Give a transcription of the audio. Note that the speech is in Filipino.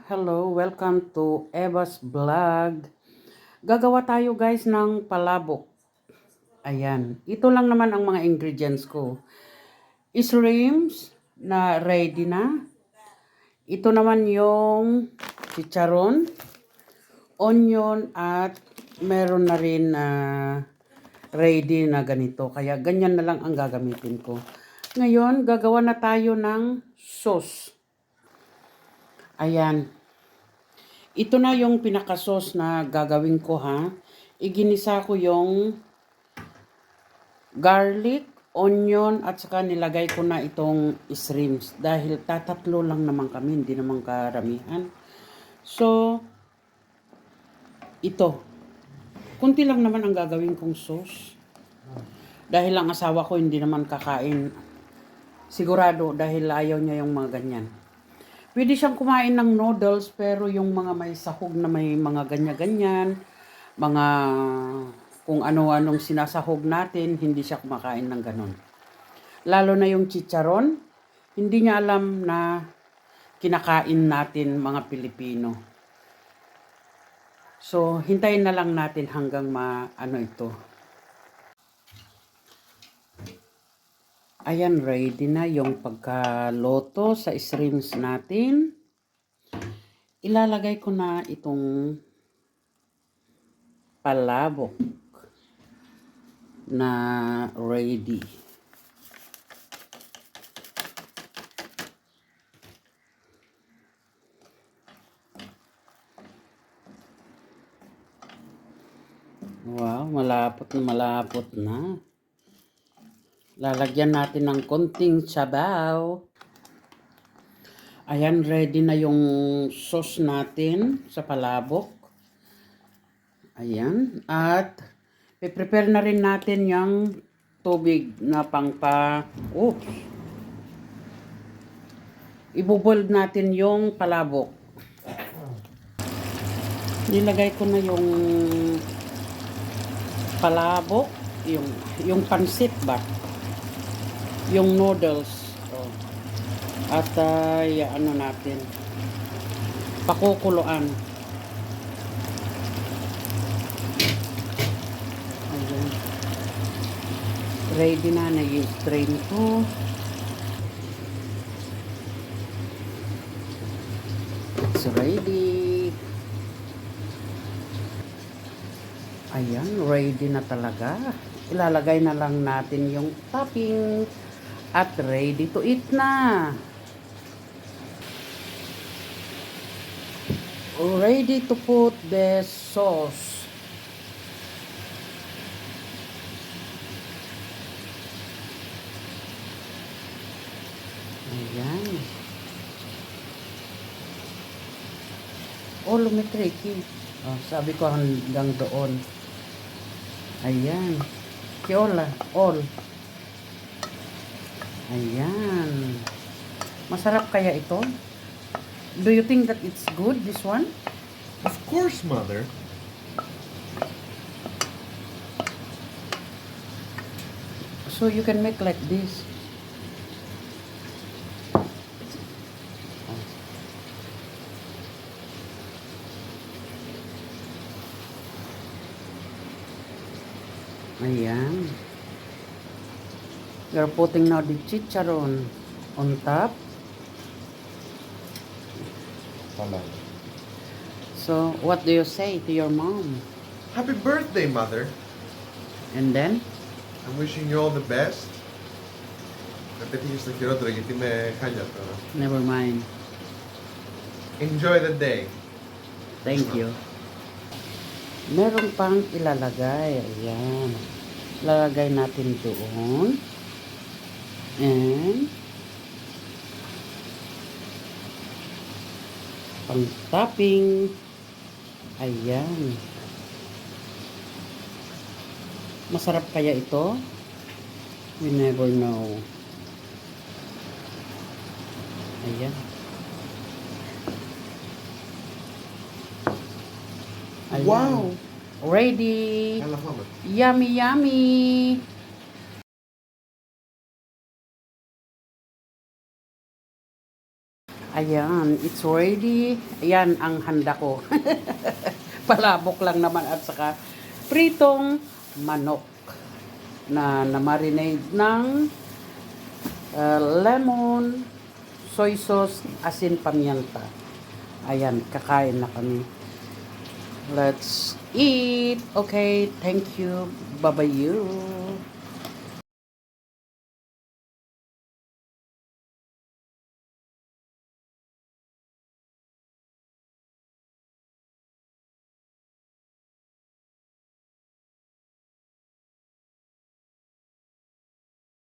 Hello, welcome to Eva's Vlog. Gagawa tayo guys ng palabok. Ayan, ito lang naman ang mga ingredients ko. Shrimps na ready na. Ito naman yung chicharon, onion at meron na rin ready na ganito. Kaya ganyan na lang ang gagamitin ko. Ngayon, gagawa na tayo ng sauce. Ayan. Ito na yung pinaka-sauce na gagawin ko ha. Iginisa ko yung garlic, onion at saka nilagay ko na itong shrimps. Dahil tatatlo lang naman kami, hindi naman karamihan. So, ito. Kunti lang naman ang gagawin kong sauce. Dahil ang asawa ko hindi naman kakain. Sigurado dahil ayaw niya yung mga ganyan. Pwede siyang kumain ng noodles pero yung mga may sahog na may mga ganyan-ganyan, mga kung ano-anong sinasahog natin, hindi siya kumakain ng ganon. Lalo na yung chicharon, hindi niya alam na kinakain natin mga Pilipino. So, hintayin na lang natin hanggang ito. Ayan, ready na yung pagkaloto sa shrimps natin. Ilalagay ko na itong palabok na ready. Wow, malapot na. Lalagyan natin ng konting sabaw. Ayan, ready na yung sauce natin sa palabok. Ayan. At i-prepare na rin natin yung tubig na ibuboil natin yung palabok. Nilagay ko na yung palabok, yung pansit ba? Yung noodles. At ano natin, pakukuluan. Ayan. Ready na, nag-strain to. It's ready. Ayan, ready na talaga. Ilalagay na lang natin yung topping. At ready to eat na. Ready to put the sauce. Ayan. Oh, lumitriki. Oh, sabi ko hanggang doon. Ayan. Kiola, all. Ayan. Masarap kaya ito? Do you think that it's good, this one? Of course, Mother. So you can make like this. Ayan. You're putting now the chicharon on top. Hello. So, what do you say to your mom? Happy birthday, Mother. And then? I'm wishing you all the best. Να πετύχεις το χειρότερο γιατί είμαι χάλια τώρα. Never mind. Enjoy the day. Thank you. Meron pang ilalagay. Ayan. Lalagay natin doon. And pang topping. Ayan. Masarap kaya ito? We never know. Ayan. Ayan. Wow! Ready. Hela fram det. Yummy, yummy. Ayan, it's ready. Ayan ang handa ko. Palabok lang naman at saka pritong manok na na-marinate ng lemon, soy sauce, asin, pamienta. Ayan, kakain na kami. Let's eat. Okay, thank you. Bye-bye you.